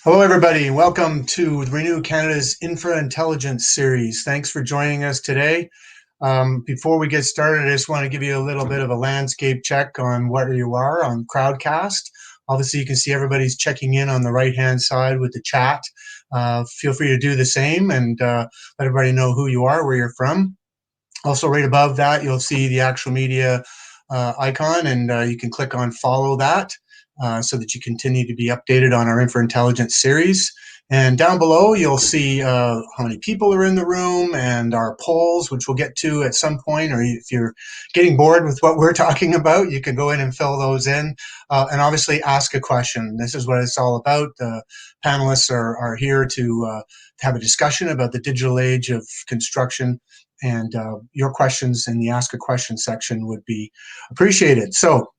Hello, everybody. Welcome to Renew Canada's INFRAIntelligence series. Thanks for joining us today. Before we get started, I just want to give you a little bit of a landscape check on where you are on Crowdcast. Obviously, you can see everybody's checking in on the right-hand side with the chat. Feel free to do the same and let everybody know who you are, where you're from. Also, right above that, you'll see the actual media icon, and you can click on follow that. So that you continue to be updated on our INFRAIntelligence series. And down below, you'll see how many people are in the room and our polls, which we'll get to at some point, or if you're getting bored with what we're talking about, you can go in and fill those in. And obviously ask a question. This is what it's all about. The panelists are here to have a discussion about the digital age of construction, and your questions in the ask a question section would be appreciated. So,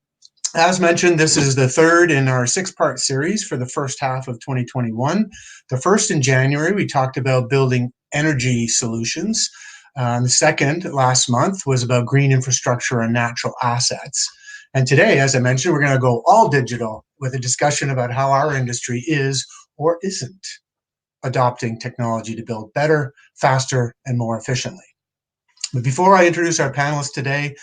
as mentioned, this is the third in our six-part series for the first half of 2021. The first in January, we talked about building energy solutions. The second, last month, was about green infrastructure and natural assets. And today, as I mentioned, we're going to go all digital with a discussion about how our industry is or isn't adopting technology to build better, faster, and more efficiently. But before I introduce our panelists today,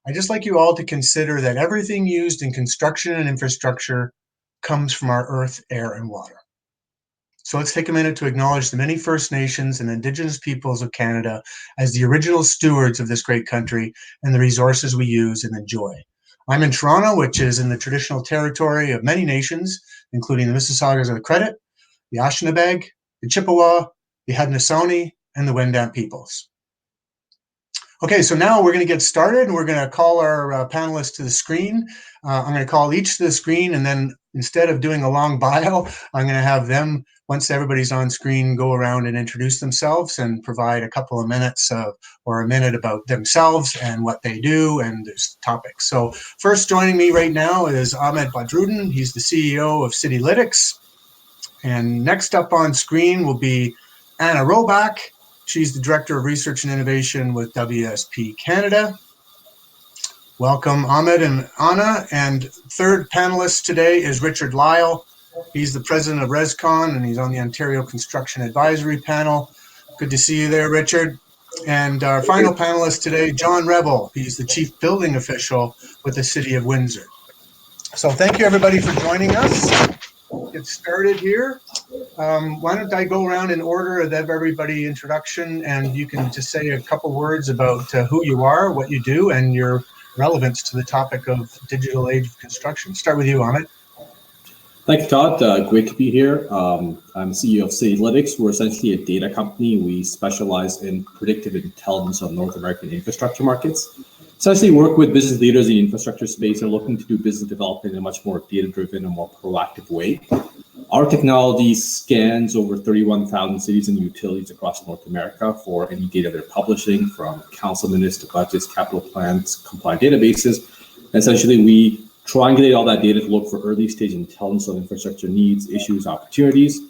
I'd just like you all to consider that everything used in construction and infrastructure comes from our earth, air, and water. So let's take a minute to acknowledge the many First Nations and Indigenous peoples of Canada as the original stewards of this great country and the resources we use and enjoy. I'm in Toronto, which is in the traditional territory of many nations, including the Mississaugas of the Credit, the Anishinaabe, the Chippewa, the Haudenosaunee, and the Wendat peoples. Okay, so now we're going to get started, and we're going to call our panelists to the screen. I'm going to call each to the screen, and then instead of doing a long bio, I'm going to have them, once everybody's on screen, go around and introduce themselves and provide a couple of minutes or a minute about themselves and what they do and this topic. So first joining me right now is Ahmed Badruddin. He's the CEO of Citylytics. And next up on screen will be Anna Roback. She's the Director of Research and Innovation with WSP Canada. Welcome, Ahmed and Anna. And third panelist today is Richard Lyle. He's the President of ResCon, and he's on the Ontario Construction Advisory Panel. Good to see you there, Richard. And our final panelist today, John Revell. He's the Chief Building Official with the City of Windsor. So thank you, everybody, for joining us. Get started here. Why don't I go around in order of everybody introduction, and you can just say a couple words about who you are, what you do, and your relevance to the topic of digital age of construction. Start with you, Ahmed. Thank you, Todd. Great to be here. I'm CEO of Citylytics. We're essentially a data company. We specialize in predictive intelligence on North American infrastructure markets. Essentially work with business leaders in the infrastructure space and looking to do business development in a much more data-driven and more proactive way. Our technology scans over 31,000 cities and utilities across North America for any data they're publishing, from council minutes to budgets, capital plans, compliant databases. And essentially, we triangulate all that data to look for early-stage intelligence on infrastructure needs, issues, opportunities,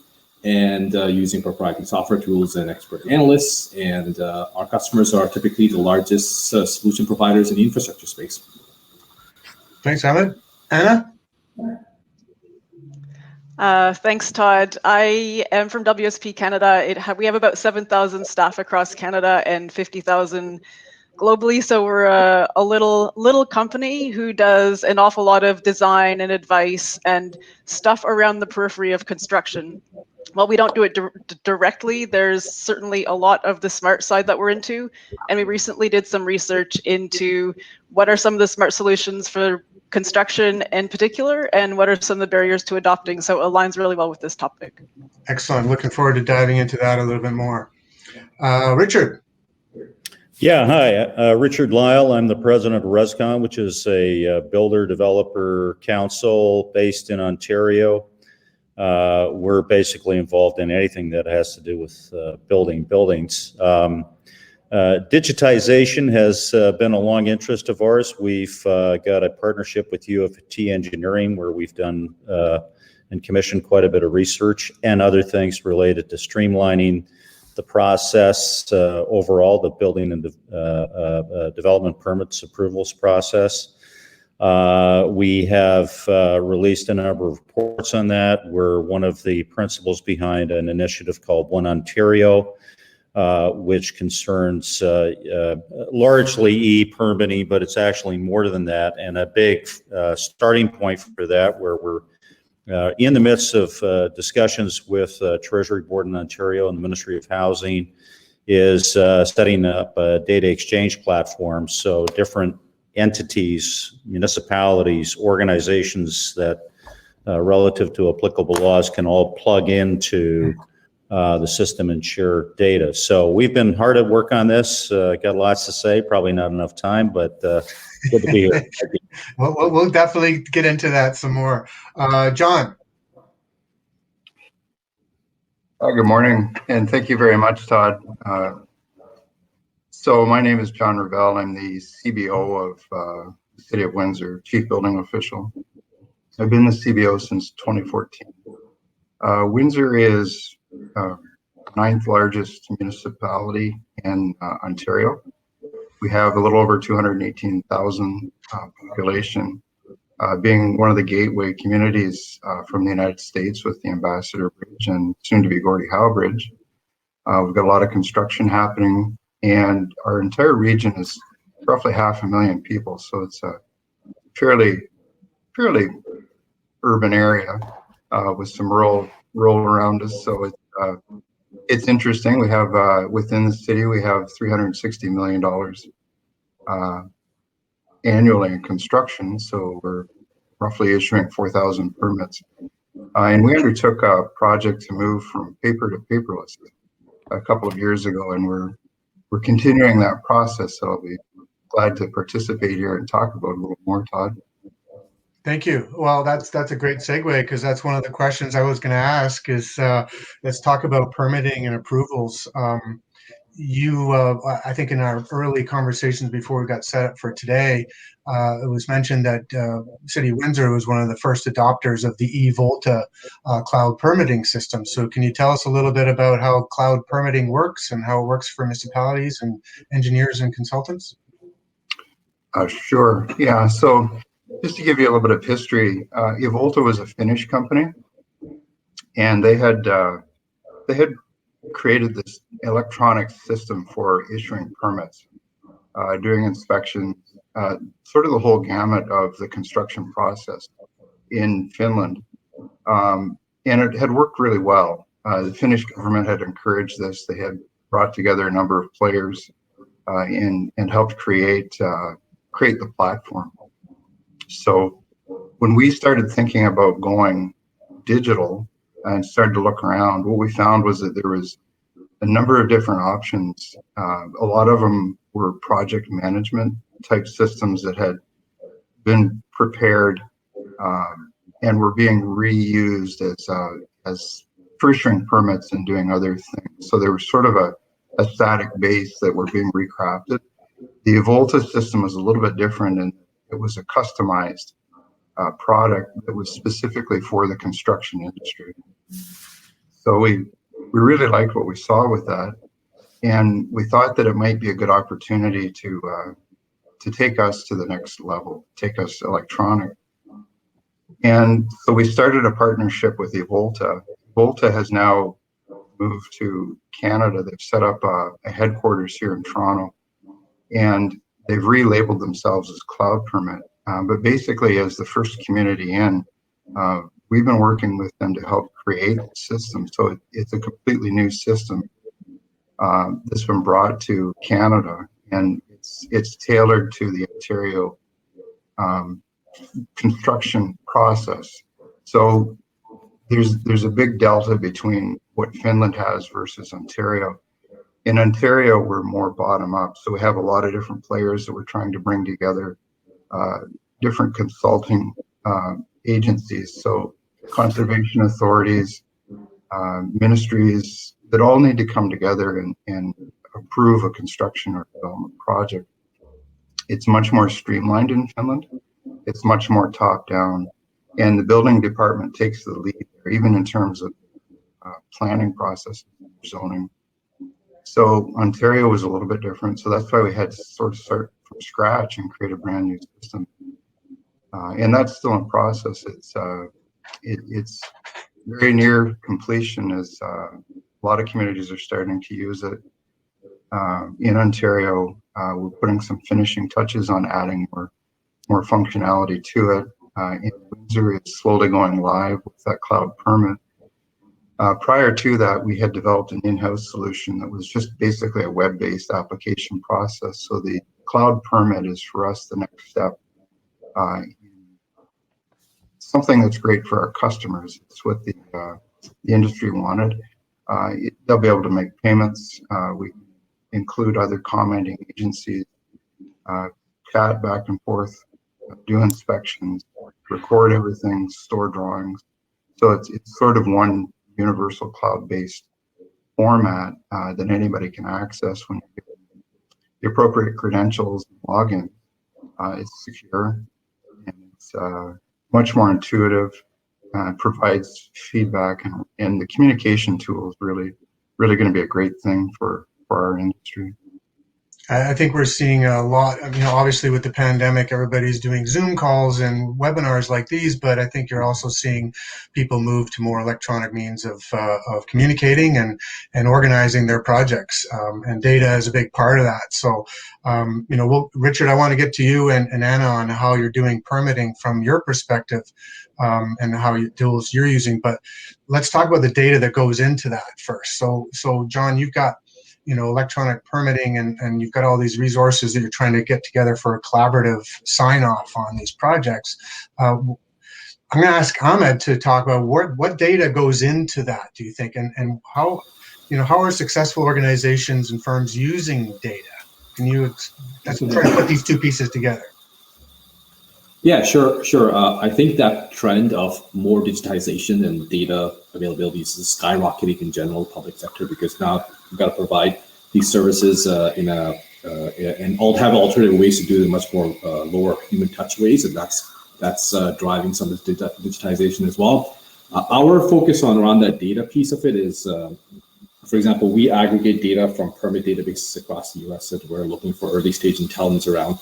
and using proprietary software tools and expert analysts. And our customers are typically the largest solution providers in the infrastructure space. Thanks, Ahmed. Anna? Thanks, Todd. I am from WSP Canada. We have about 7,000 staff across Canada and 50,000 globally. So we're a little company who does an awful lot of design and advice and stuff around the periphery of construction. While we don't do it directly, there's certainly a lot of the smart side that we're into. And we recently did some research into what are some of the smart solutions for construction in particular, and what are some of the barriers to adopting. So it aligns really well with this topic. Excellent. Looking forward to diving into that a little bit more. Richard. Yeah, hi. Richard Lyle. I'm the president of ResCon, which is a builder developer council based in Ontario. We're basically involved in anything that has to do with building buildings. Digitization has been a long interest of ours. We've got a partnership with U of T Engineering where we've done and commissioned quite a bit of research and other things related to streamlining the process overall, the building and development permits approvals process. We have released a number of reports on that. We're one of the principals behind an initiative called One Ontario, which concerns largely e-permitting, but it's actually more than that. And a big starting point for that, where we're in the midst of discussions with Treasury Board in Ontario and the Ministry of Housing, is setting up a data exchange platform. So different entities, municipalities, organizations that relative to applicable laws can all plug into the system and share data. So we've been hard at work on this. Got lots to say, probably not enough time, but good to be here. We'll definitely get into that some more. John. Good morning, and thank you very much, Todd. So my name is John Revell. I'm the CBO of the City of Windsor, Chief Building Official. I've been the CBO since 2014. Windsor is 9th largest municipality in Ontario. We have a little over 218,000 population, being one of the gateway communities from the United States with the Ambassador Bridge and soon to be Gordie Howe Bridge. We've got a lot of construction happening, and our entire region is roughly 500,000 people. So it's a fairly urban area with some rural around us. So it's interesting. We have within the city, we have $360 million annually in construction. So we're roughly issuing 4,000 permits. And we undertook a project to move from paper to paperless a couple of years ago, and we're continuing that process. So I'll be glad to participate here and talk about it a little more, Todd. Thank you. Well, that's a great segue, because that's one of the questions I was going to ask is, let's talk about permitting and approvals. I think in our early conversations before we got set up for today, it was mentioned that City of Windsor was one of the first adopters of the eVolta cloud permitting system. So can you tell us a little bit about how cloud permitting works and how it works for municipalities and engineers and consultants? Sure. Yeah. So just to give you a little bit of history, eVolta was a Finnish company, and they had created this electronic system for issuing permits, doing inspections, sort of the whole gamut of the construction process in Finland. And it had worked really well. The Finnish government had encouraged this. They had brought together a number of players and helped create the platform. So when we started thinking about going digital and started to look around, what we found was that there was a number of different options. A lot of them were project management type systems that had been prepared and were being reused as for issuing permits and doing other things. So there was sort of a static base that were being recrafted. The eVolta system was a little bit different, and it was a customized product that was specifically for the construction industry. So we really liked what we saw with that, and we thought that it might be a good opportunity to take us to the next level, take us electronic. And so we started a partnership with eVolta. eVolta has now moved to Canada. They've set up a headquarters here in Toronto, and they've relabeled themselves as Cloud Permit. But basically, as the first community in, we've been working with them to help create the system. So it's a completely new system that's been brought to Canada, and it's tailored to the Ontario construction process. So there's a big delta between what Finland has versus Ontario. In Ontario, we're more bottom up. So we have a lot of different players that we're trying to bring together, different consulting agencies. So conservation authorities, ministries that all need to come together and approve a construction or development project. It's much more streamlined in Finland. It's much more top down, and the building department takes the lead there, even in terms of planning process, zoning. So Ontario was a little bit different. So that's why we had to sort of start from scratch and create a brand new system. and that's still in process. It's very near completion as a lot of communities are starting to use it. In Ontario, we're putting some finishing touches on adding more functionality to it. In Windsor, it's slowly going live with that cloud permit. Prior to that, we had developed an in-house solution that was just basically a web-based application process. So the cloud permit is for us the next step. Something that's great for our customers. It's what the industry wanted. They'll be able to make payments. We include other commenting agencies, chat back and forth, do inspections, record everything, store drawings. So it's sort of one universal cloud-based format that anybody can access when you get the appropriate credentials and login. It's secure and it's much more intuitive, provides feedback, and the communication tool is really going to be a great thing for our industry. I think we're seeing a lot, obviously with the pandemic, everybody's doing Zoom calls and webinars like these, but I think you're also seeing people move to more electronic means of communicating and organizing their projects. And data is a big part of that. So, Richard, I want to get to you and Anna on how you're doing permitting from your perspective and how tools you're using. But let's talk about the data that goes into that first. So John, you've got electronic permitting and you've got all these resources that you're trying to get together for a collaborative sign off on these projects. I'm going to ask Ahmed to talk about what data goes into that, do you think, and how are successful organizations and firms using data? Can you try to put these two pieces together? Yeah, sure. I think that trend of more digitization and data availability is skyrocketing in general public sector, because now we've got to provide these services and have alternative ways to do it in much more lower human touch ways, and that's driving some of this digitization as well. Our focus around that data piece of it is, for example, we aggregate data from permit databases across the U.S. and we're looking for early stage intelligence around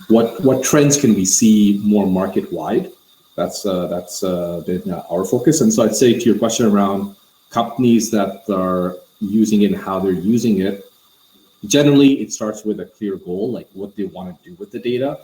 what trends can we see more market wide. That's been our focus. And so I'd say to your question around companies that are using it and how they're using it, generally it starts with a clear goal, like what they want to do with the data,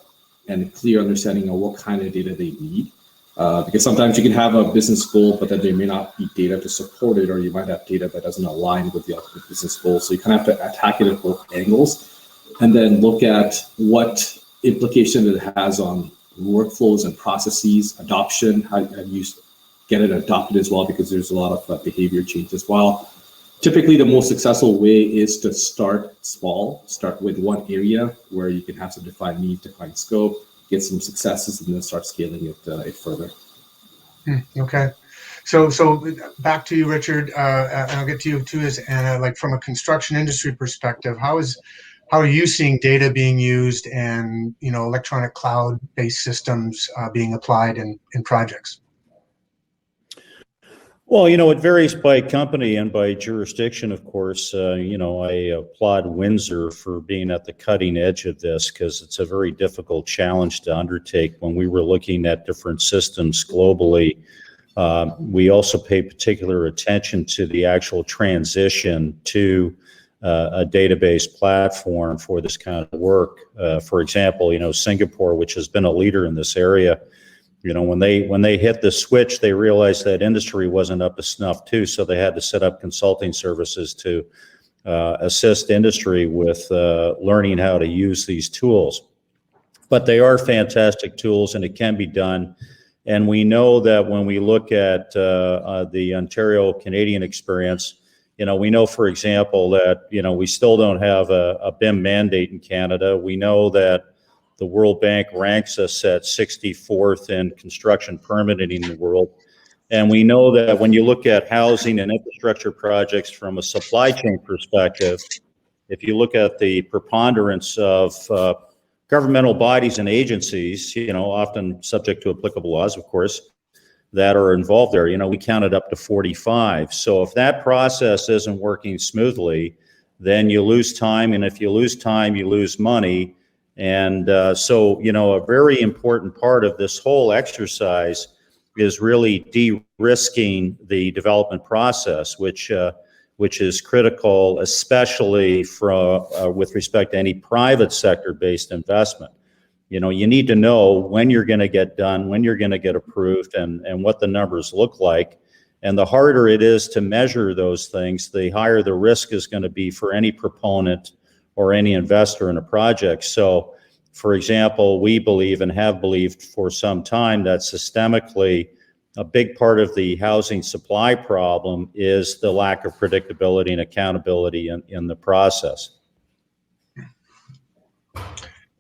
and a clear understanding of what kind of data they need. Because sometimes you can have a business goal, but then there may not be data to support it, or you might have data that doesn't align with the ultimate business goal. So you kind of have to attack it at both angles, and then look at what implication it has on workflows and processes, adoption, how you get it adopted as well, because there's a lot of behavior change as well. Typically, the most successful way is to start small, start with one area where you can have some defined needs, defined scope, get some successes, and then start scaling it further. Okay. So back to you, Richard, and I'll get to you too, as Anna, like from a construction industry perspective, how are you seeing data being used and electronic cloud-based systems being applied in projects? Well, it varies by company and by jurisdiction, of course. I applaud Windsor for being at the cutting edge of this, because it's a very difficult challenge to undertake. When we were looking at different systems globally, we also pay particular attention to the actual transition to a database platform for this kind of work. For example, Singapore, which has been a leader in this area, when they hit the switch, they realized that industry wasn't up to snuff too, so they had to set up consulting services to assist industry with learning how to use these tools. But they are fantastic tools, and it can be done. And we know that when we look at the Ontario Canadian experience, we know, for example, that we still don't have a BIM mandate in Canada. We know that the World Bank ranks us at 64th in construction permitting in the world. And we know that when you look at housing and infrastructure projects from a supply chain perspective, if you look at the preponderance of governmental bodies and agencies, often subject to applicable laws, of course, that are involved there, we counted up to 45. So if that process isn't working smoothly, then you lose time. And if you lose time, you lose money. And so, you know, a very important part of this whole exercise is really de-risking the development process, which is critical, especially with respect to any private sector-based investment. You know, you need to know when you're going to get done, when you're going to get approved, and what the numbers look like. And the harder it is to measure those things, the higher the risk is going to be for any proponent or any investor in a project. So, for example, we believe and have believed for some time that systemically a big part of the housing supply problem is the lack of predictability and accountability in the process.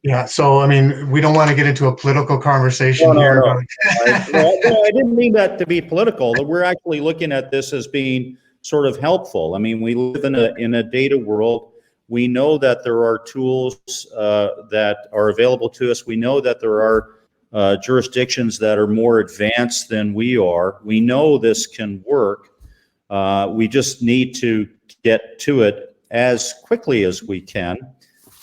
Yeah, so I mean, we don't want to get into a political conversation here. No. I didn't mean that to be political. We're actually looking at this as being sort of helpful. I mean, we live in a data world. We know that there are tools that are available to us. We know that there are jurisdictions that are more advanced than we are. We know this can work. We just need to get to it as quickly as we can.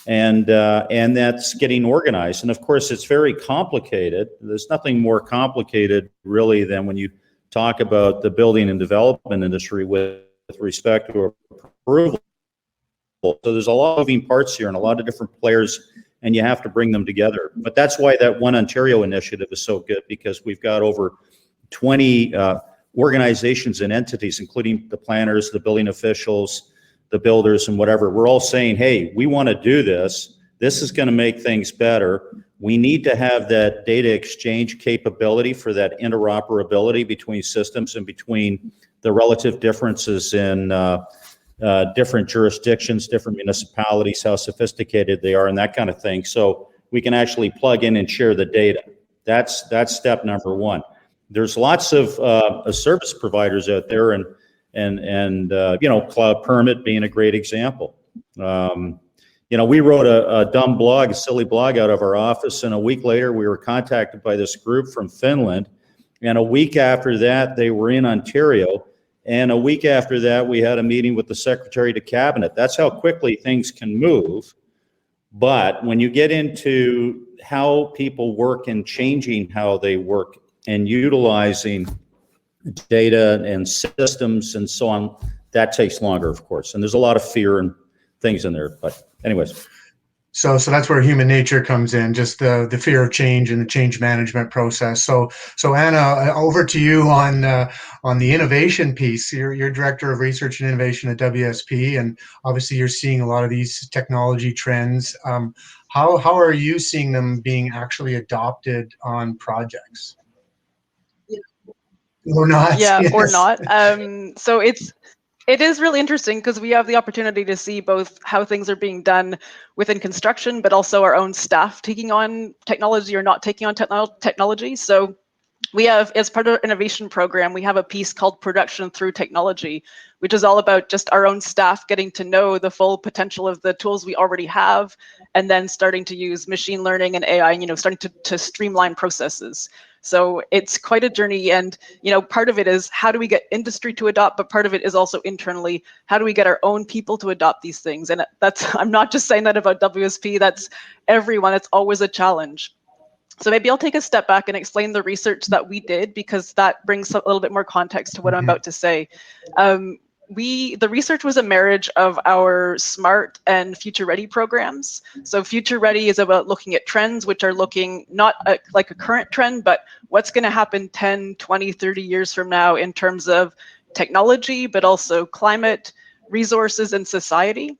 And that's getting organized. And of course, it's very complicated. There's nothing more complicated really than when you talk about the building and development industry with respect to approval. So there's a lot of moving parts here and a lot of different players, and you have to bring them together. But that's why that One Ontario initiative is so good, because we've got over 20 organizations and entities, including the planners, the building officials, the builders, and whatever. We're all saying, hey, we want to do this. This is going to make things better. We need to have that data exchange capability for that interoperability between systems and between the relative differences in different jurisdictions, different municipalities, how sophisticated they are, and that kind of thing. So we can actually plug in and share the data. That's step number one. There's lots of service providers out there, and you know, Cloud Permit being a great example. You know, we wrote a dumb blog, a silly blog out of our office, and a week later we were contacted by this group from Finland, and a week after that they were in Ontario, and a week after that we had a meeting with the Secretary to Cabinet. That's how quickly things can move. But when you get into how people work and changing how they work and utilizing data and systems and so on, that takes longer, of course. And there's a lot of fear and things in there. But anyways. So that's where human nature comes in, just the fear of change and the change management process. So Anna, over to you on the innovation piece. You're Director of Research and Innovation at WSP, and obviously you're seeing a lot of these technology trends. How are you seeing them being actually adopted on projects? Or not? Yeah, Yes. or not. So it is really interesting because we have the opportunity to see both how things are being done within construction, but also our own staff taking on technology or not taking on technology. So we have, as part of our innovation program, we have a piece called Production Through Technology, which is all about just our own staff getting to know the full potential of the tools we already have, and then starting to use machine learning and AI, you know, starting to streamline processes. So it's quite a journey, and you know, part of it is how do we get industry to adopt, but part of it is also internally, how do we get our own people to adopt these things? And that's, I'm not just saying that about WSP, that's everyone, it's always a challenge. So maybe I'll take a step back and explain the research that we did, because that brings a little bit more context to what I'm about to say. The research was a marriage of our SMART and Future Ready programs. So Future Ready is about looking at trends, which are looking not like a current trend, but what's going to happen 10, 20, 30 years from now in terms of technology, but also climate, resources, and society.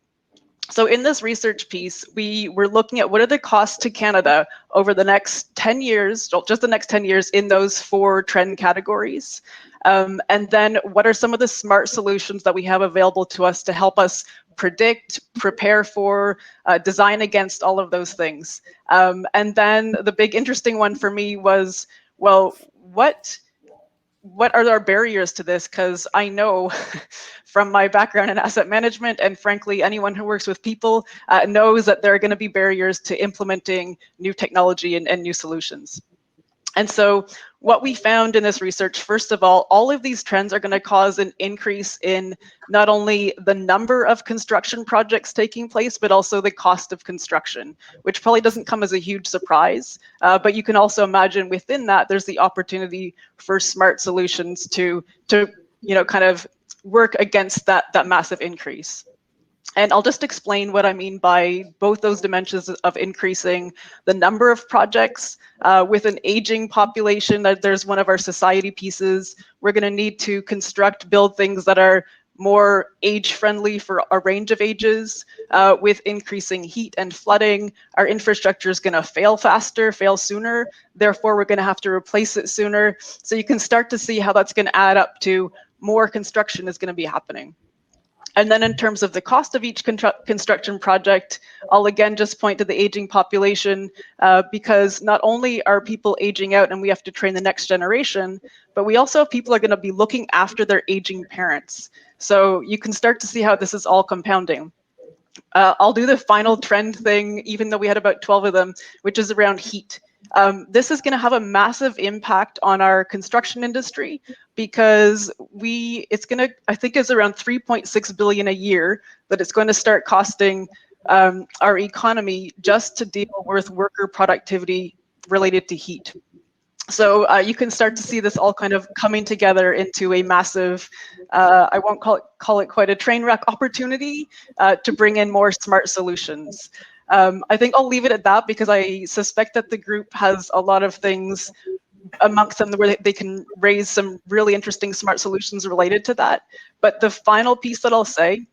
So in this research piece, we were looking at what are the costs to Canada over the next 10 years, just the next 10 years in those 4 trend categories. And then what are some of the smart solutions that we have available to us to help us predict, prepare for, design against all of those things. And then the big interesting one for me was, well, what are our barriers to this? Because I know from my background in asset management, and frankly, anyone who works with people knows that there are going to be barriers to implementing new technology and new solutions. And so what we found in this research, first of all of these trends are going to cause an increase in not only the number of construction projects taking place, but also the cost of construction, which probably doesn't come as a huge surprise. But you can also imagine within that, there's the opportunity for smart solutions to kind of work against that massive increase. And I'll just explain what I mean by both those dimensions of increasing the number of projects. With an aging population, that there's one of our society pieces. We're going to need to build things that are more age-friendly for a range of ages. With increasing heat and flooding, our infrastructure is going to fail faster, fail sooner. Therefore, we're going to have to replace it sooner. So you can start to see how that's going to add up to more construction is going to be happening. And then in terms of the cost of each construction project, I'll again just point to the aging population, because not only are people aging out and we have to train the next generation, but we also have people are going to be looking after their aging parents. So you can start to see how this is all compounding. I'll do the final trend thing, even though we had about 12 of them, which is around heat. This is going to have a massive impact on our construction industry, because I think it's around 3.6 billion a year that it's going to start costing our economy just to deal with worker productivity related to heat. So you can start to see this all kind of coming together into a massive, I won't call it quite a train wreck opportunity to bring in more smart solutions. I think I'll leave it at that, because I suspect that the group has a lot of things amongst them where they can raise some really interesting smart solutions related to that. But the final piece that I'll say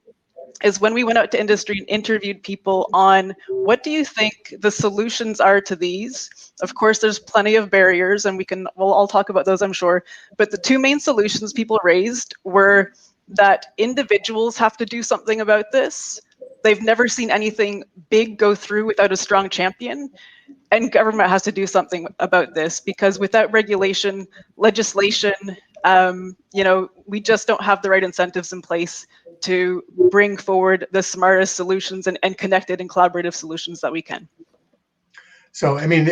is, when we went out to industry and interviewed people on what do you think the solutions are to these, of course, there's plenty of barriers, and we'll all talk about those, I'm sure. But the two main solutions people raised were that individuals have to do something about this. They've never seen anything big go through without a strong champion. And government has to do something about this, because without regulation, legislation, we just don't have the right incentives in place to bring forward the smartest solutions and connected and collaborative solutions that we can. So, I mean,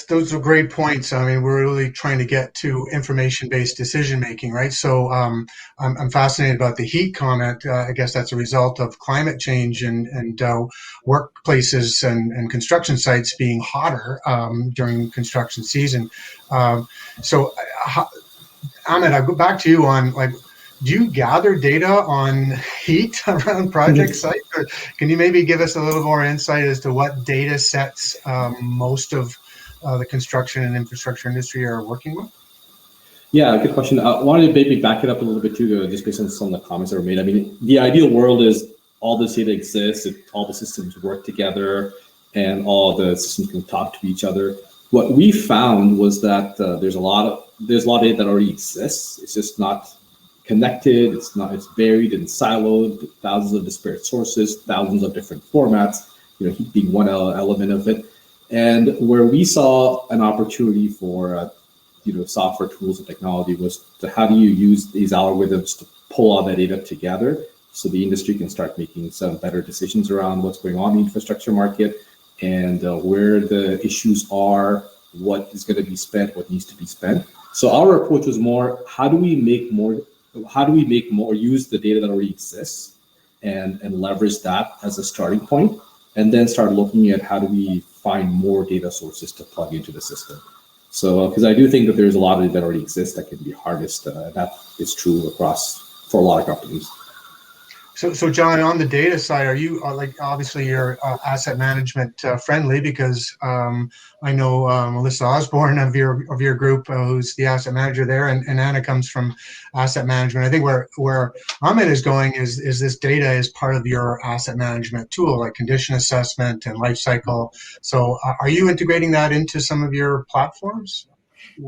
those are great points. I mean, we're really trying to get to information-based decision-making, right? So I'm fascinated about the heat comment. I guess that's a result of climate change and workplaces and construction sites being hotter during construction season. So, Ahmed, I'll go back to you on, like, do you gather data on heat around project sites? Or can you maybe give us a little more insight as to what data sets most of the construction and infrastructure industry are working with? Yeah, good question. I wanted to maybe back it up a little bit too, just based on some of the comments that were made. I mean, the ideal world is all this data exists, all the systems work together, and all the systems can talk to each other. What we found was that there's a lot of data that already exists. It's just not connected. It's buried and siloed, thousands of disparate sources, thousands of different formats, heat being one element of it. And where we saw an opportunity for software tools and technology was to how do you use these algorithms to pull all that data together so the industry can start making some better decisions around what's going on in the infrastructure market and where the issues are, what is going to be spent, what needs to be spent. So our approach was more, how do we make more, use the data that already exists and leverage that as a starting point, and then start looking at how do we find more data sources to plug into the system. So, because I do think that there's a lot of data that already exists that can be harnessed. That is true for a lot of companies. So John, on the data side, are you obviously you're asset management friendly, because I know Melissa Osborne of your group, who's the asset manager there, and Anna comes from asset management. I think where Ahmed is going is this data is part of your asset management tool, like condition assessment and life cycle. So are you integrating that into some of your platforms?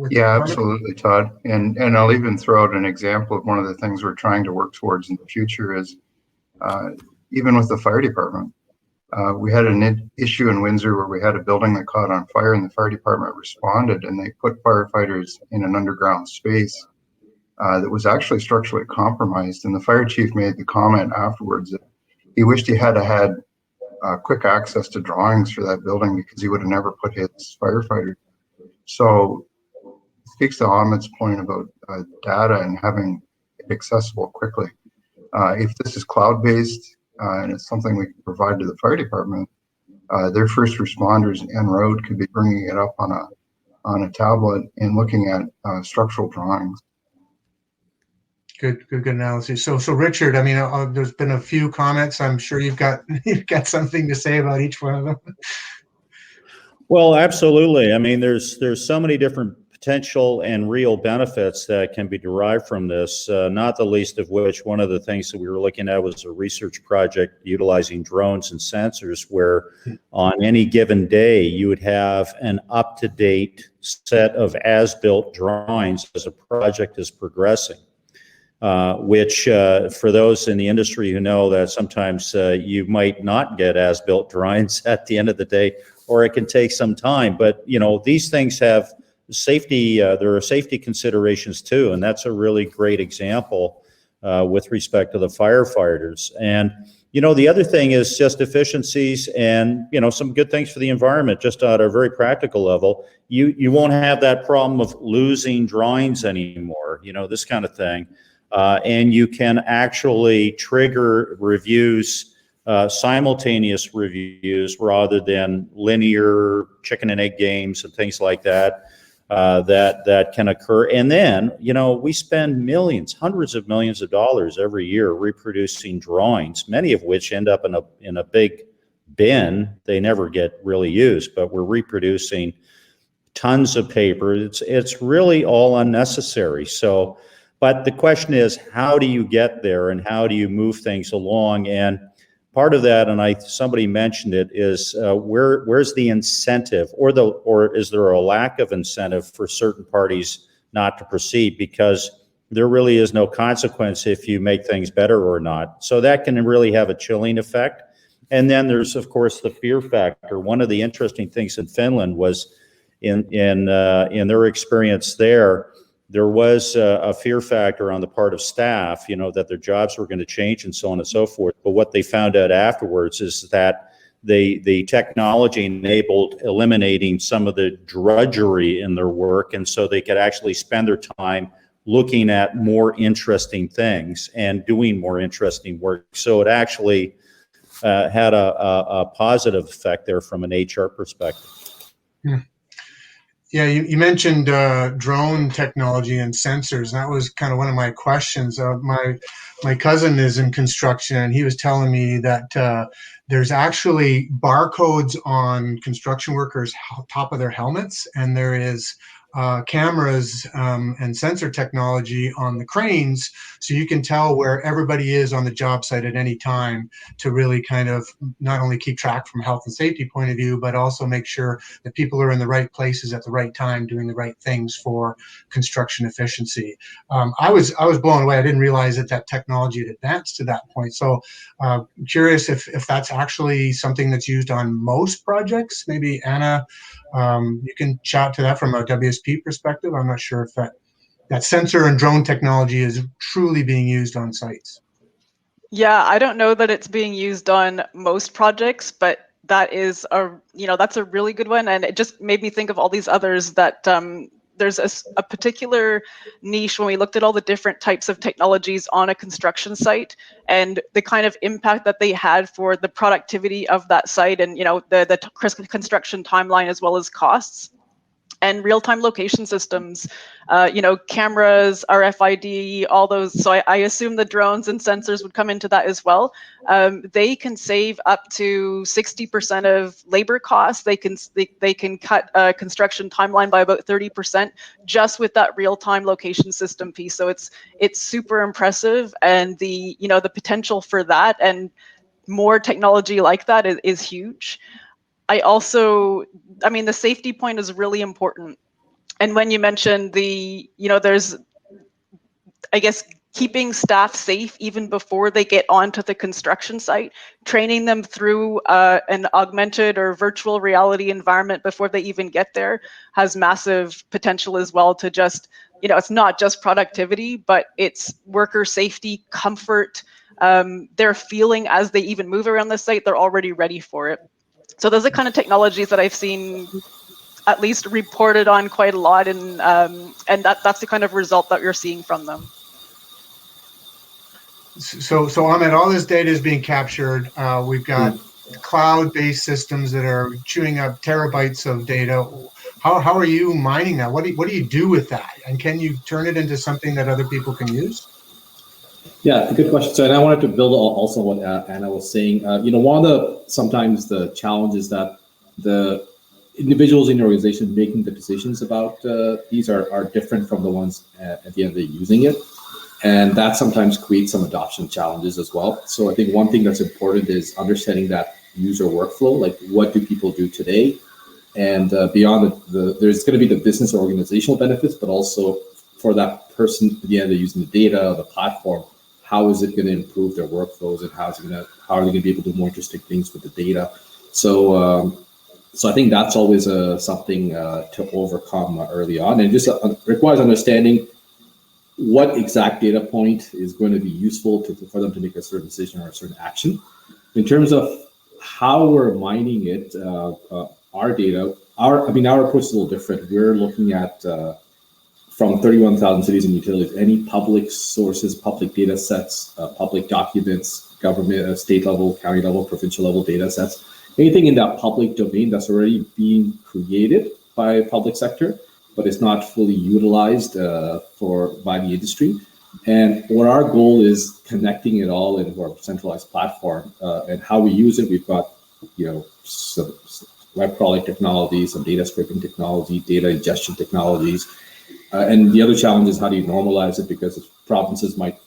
Yeah, absolutely, Todd. And I'll even throw out an example of one of the things we're trying to work towards in the future is even with the fire department. We had an issue in Windsor where we had a building that caught on fire, and the fire department responded, and they put firefighters in an underground space that was actually structurally compromised. And the fire chief made the comment afterwards that he wished he had quick access to drawings for that building, because he would have never put his firefighters. So speaks to Ahmed's point about data and having it accessible quickly. If this is cloud-based and it's something we can provide to the fire department, their first responders en route could be bringing it up on a tablet and looking at structural drawings. Good analysis. So Richard, I mean, there's been a few comments. I'm sure you've got something to say about each one of them. Well, absolutely. I mean, there's so many different potential and real benefits that can be derived from this, not the least of which one of the things that we were looking at was a research project utilizing drones and sensors where on any given day you would have an up-to-date set of as-built drawings as a project is progressing. Which for those in the industry who know that sometimes you might not get as-built drawings at the end of the day, or it can take some time. But you know, these things have safety. There are safety considerations too, and that's a really great example with respect to the firefighters. And you know, the other thing is just efficiencies and you know some good things for the environment. Just at a very practical level, you won't have that problem of losing drawings anymore. You know, this kind of thing. And you can actually trigger reviews, simultaneous reviews, rather than linear chicken and egg games and things like that, that can occur. And then, you know, we spend millions, hundreds of millions of dollars every year reproducing drawings, many of which end up in a big bin. They never get really used, but we're reproducing tons of paper. It's really all unnecessary. So. But the question is, how do you get there and how do you move things along? And part of that, and somebody mentioned it, is where's the incentive, or is there a lack of incentive for certain parties not to proceed because there really is no consequence if you make things better or not. So that can really have a chilling effect. And then there's of course the fear factor. One of the interesting things in Finland was in their experience there was a fear factor on the part of staff, you know, that their jobs were going to change and so on and so forth. But what they found out afterwards is that the technology enabled eliminating some of the drudgery in their work. And so they could actually spend their time looking at more interesting things and doing more interesting work. So it actually had a positive effect there from an HR perspective. Hmm. Yeah, you mentioned drone technology and sensors. And that was kind of one of my questions. My cousin is in construction, and he was telling me that there's actually barcodes on construction workers' top of their helmets, and there is cameras and sensor technology on the cranes, so you can tell where everybody is on the job site at any time to really kind of not only keep track from a health and safety point of view, but also make sure that people are in the right places at the right time doing the right things for construction efficiency. I was blown away. I didn't realize that technology had advanced to that point. So I'm curious if that's actually something that's used on most projects. Maybe Anna, you can chat to that from a WSP perspective. I'm not sure if that sensor and drone technology is truly being used on sites. Yeah, I don't know that it's being used on most projects, but that's a really good one. And it just made me think of all these others that there's a particular niche when we looked at all the different types of technologies on a construction site and the kind of impact that they had for the productivity of that site and, you know, the construction timeline as well as costs. And real-time location systems, cameras, RFID, all those. So I assume the drones and sensors would come into that as well. They can save up to 60% of labor costs. They can cut a construction timeline by about 30% just with that real-time location system piece. So it's super impressive, and the potential for that and more technology like that is huge. The safety point is really important. And when you mentioned there's, I guess, keeping staff safe even before they get onto the construction site, training them through an augmented or virtual reality environment before they even get there has massive potential as well to just, it's not just productivity, but it's worker safety, comfort, their feeling as they even move around the site, they're already ready for it. So those are kind of technologies that I've seen at least reported on quite a lot, and that's the kind of result that you're seeing from them. So Ahmed, all this data is being captured. We've got cloud-based systems that are chewing up terabytes of data. How are you mining that? What do you do with that? And can you turn it into something that other people can use? Yeah, good question. So, and I wanted to build also what Anna was saying. One of sometimes the challenges that the individuals in the organization making the decisions about these are different from the ones at the end of the day using it. And that sometimes creates some adoption challenges as well. So I think one thing that's important is understanding that user workflow, like what do people do today? And beyond there's going to be the business or organizational benefits, but also for that person at the end of using the data, the platform, how is it going to improve their workflows, and how are they going to be able to do more interesting things with the data? So I think that's always something to overcome early on, and just requires understanding what exact data point is going to be useful for them to make a certain decision or a certain action. In terms of how we're mining it, our data, our approach is a little different. We're looking at from 31,000 cities and utilities, any public sources, public data sets, public documents, government, state level, county level, provincial level data sets, anything in that public domain that's already being created by public sector, but it's not fully utilized by the industry. And what our goal is connecting it all into our centralized platform, and how we use it. We've got, some web crawling technology, some data scraping technology, data ingestion technologies. And the other challenge is how do you normalize it, because provinces might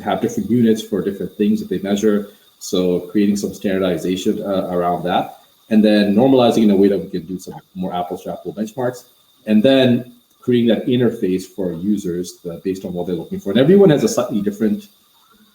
have different units for different things that they measure. So creating some standardization around that, and then normalizing in a way that we can do some more apples to apple benchmarks, and then creating that interface for users based on what they're looking for. And everyone has a slightly different,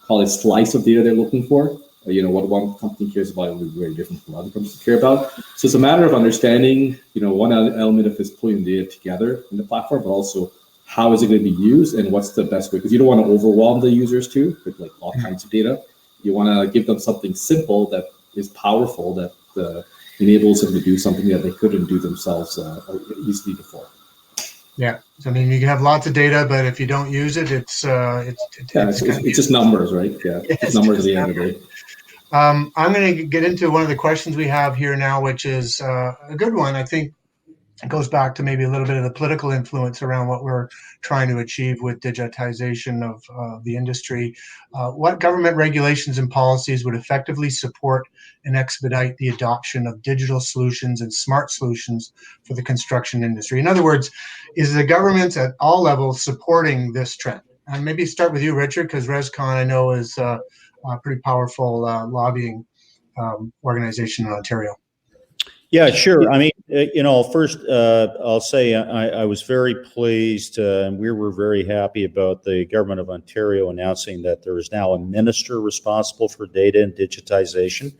call it slice of data they're looking for. What one company cares about will be very different from other companies care about. So it's a matter of understanding, one element of this pulling the data together in the platform, but also how is it going to be used and what's the best way? Because you don't want to overwhelm the users too with like all kinds of data. You want to give them something simple that is powerful, that enables them to do something that they couldn't do themselves easily before. Yeah, so, you can have lots of data, but if you don't use it, it's just numbers, right? Yeah, it's numbers at the end of the day. I'm going to get into one of the questions we have here now, which is a good one. I think it goes back to maybe a little bit of the political influence around what we're trying to achieve with digitization of the industry. What government regulations and policies would effectively support and expedite the adoption of digital solutions and smart solutions for the construction industry? In other words, is the government at all levels supporting this trend? And maybe start with you, Richard, because ResCon I know is a pretty powerful lobbying organization in Ontario. Yeah, sure. First, I'll say I was very pleased, and we were very happy about the Government of Ontario announcing that there is now a minister responsible for data and digitization.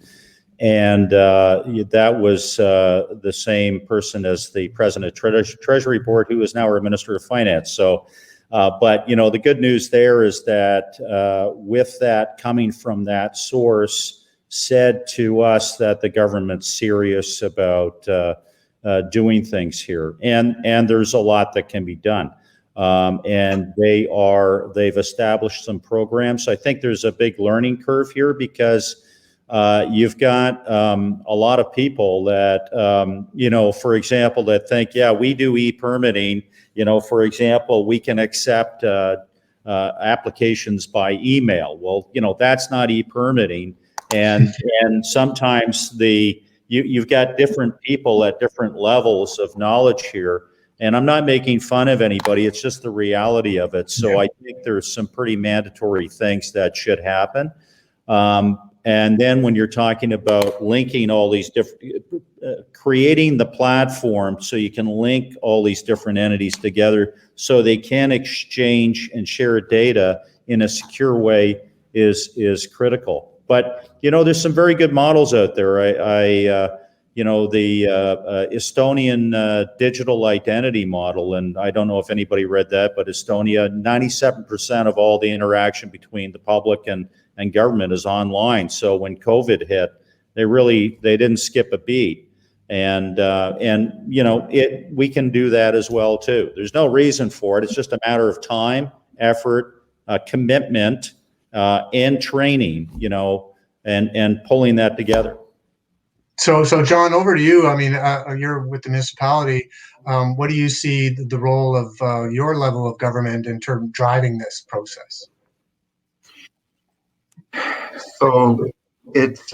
And that was the same person as the President of Treasury Board, who is now our Minister of Finance. So, but the good news there is that with that coming from that source, said to us that the government's serious about doing things here, and there's a lot that can be done, and they've established some programs. So I think there's a big learning curve here, because you've got a lot of people that for example, that think, yeah, we do e-permitting. For example, we can accept applications by email. Well, that's not e-permitting. And sometimes you've got different people at different levels of knowledge here. And I'm not making fun of anybody. It's just the reality of it. So I think there's some pretty mandatory things that should happen. And then when you're talking about linking all these different, creating the platform so you can link all these different entities together so they can exchange and share data in a secure way is critical. But, there's some very good models out there. The Estonian digital identity model, and I don't know if anybody read that, but Estonia, 97% of all the interaction between the public and government is online. So when COVID hit, they didn't skip a beat. And we can do that as well too. There's no reason for it. It's just a matter of time, effort, commitment, and training, and pulling that together. So John, over to you. I mean, you're with the municipality. What do you see the role of your level of government in terms of driving this process? So it's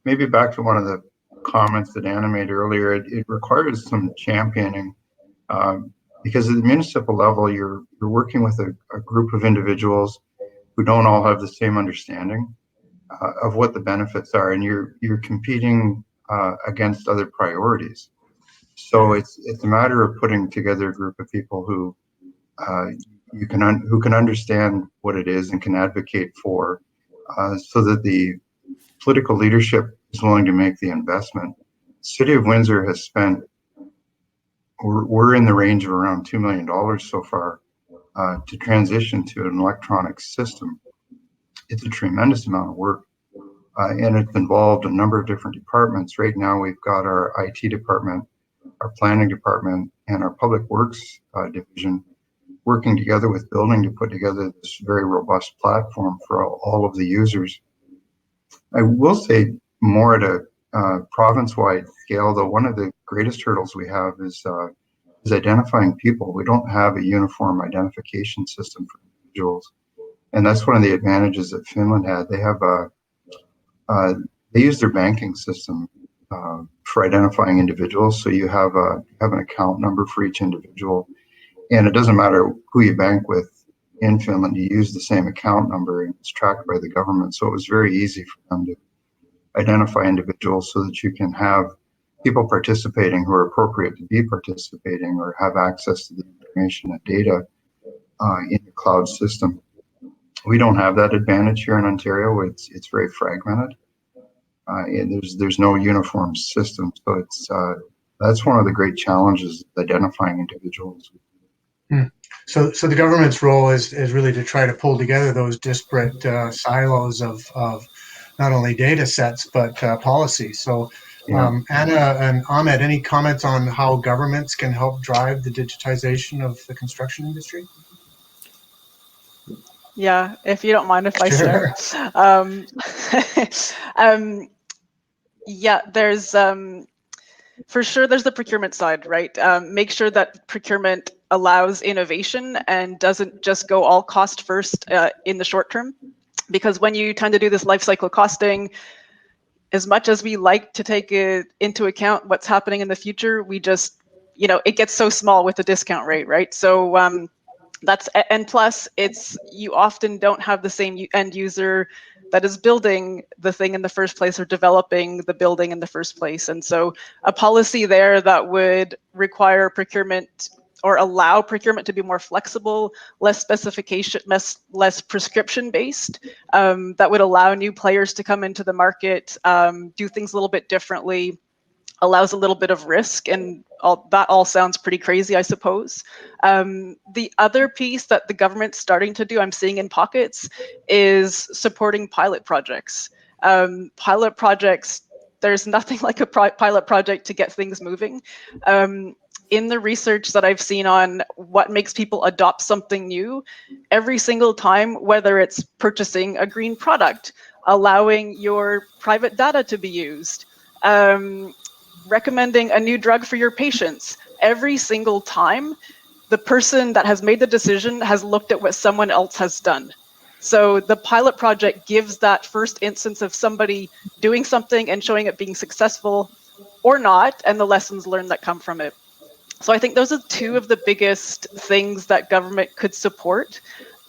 maybe back to one of the comments that Anna made earlier. It requires some championing because at the municipal level, you're working with a group of individuals who don't all have the same understanding of what the benefits are, and you're competing against other priorities. So it's a matter of putting together a group of people who can understand what it is and can advocate for, so that the political leadership is willing to make the investment. City of Windsor has spent, we're in the range of around $2 million so far to transition to an electronic system. It's a tremendous amount of work, and it's involved a number of different departments. Right now we've got our IT department, our planning department, and our public works division working together with building to put together this very robust platform for all of the users. I will say more at a province-wide scale, though, one of the greatest hurdles we have is identifying people. We don't have a uniform identification system for individuals, and that's one of the advantages that Finland had. They have they use their banking system for identifying individuals. So you have an account number for each individual, and it doesn't matter who you bank with in Finland. You use the same account number, and it's tracked by the government. So it was very easy for them to identify individuals so that you can have people participating who are appropriate to be participating or have access to the information and data in the cloud system. We don't have that advantage here in Ontario. It's very fragmented, and there's no uniform system. So that's one of the great challenges, identifying individuals. So the government's role is really to try to pull together those disparate silos of not only data sets but policy. So Anna and Ahmed, any comments on how governments can help drive the digitization of the construction industry? Yeah, if you don't mind if I Sure. start. Yeah, there's for sure there's the procurement side, right? Make sure that procurement allows innovation and doesn't just go all cost first in the short term. Because when you tend to do this life cycle costing, as much as we like to take it into account what's happening in the future, we just, it gets so small with the discount rate, right? So and plus you often don't have the same end user that is building the thing in the first place or developing the building in the first place. And so a policy there that would require procurement or allow procurement to be more flexible, less specification, less prescription based, that would allow new players to come into the market, do things a little bit differently, allows a little bit of risk, and that all sounds pretty crazy, I suppose. The other piece that the government's starting to do, I'm seeing in pockets, is supporting pilot projects. Pilot projects, there's nothing like a pilot project to get things moving. In the research that I've seen on what makes people adopt something new, every single time, whether it's purchasing a green product, allowing your private data to be used, recommending a new drug for your patients, every single time, the person that has made the decision has looked at what someone else has done. So the pilot project gives that first instance of somebody doing something and showing it being successful or not, and the lessons learned that come from it. So I think those are two of the biggest things that government could support.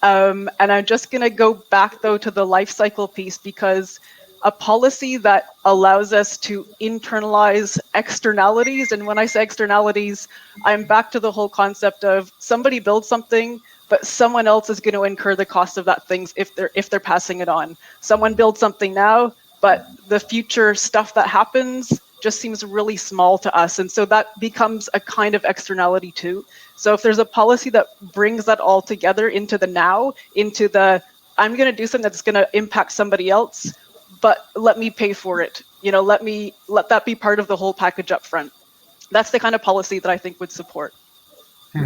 And I'm just going to go back, though, to the life cycle piece, because a policy that allows us to internalize externalities, and when I say externalities, I'm back to the whole concept of somebody builds something, but someone else is going to incur the cost of that thing if they're passing it on. Someone builds something now, but the future stuff that happens just seems really small to us. And so that becomes a kind of externality too. So if there's a policy that brings that all together into the now, into the, I'm going to do something that's going to impact somebody else, but let me pay for it let that be part of the whole package up front. That's the kind of policy that I think would support. All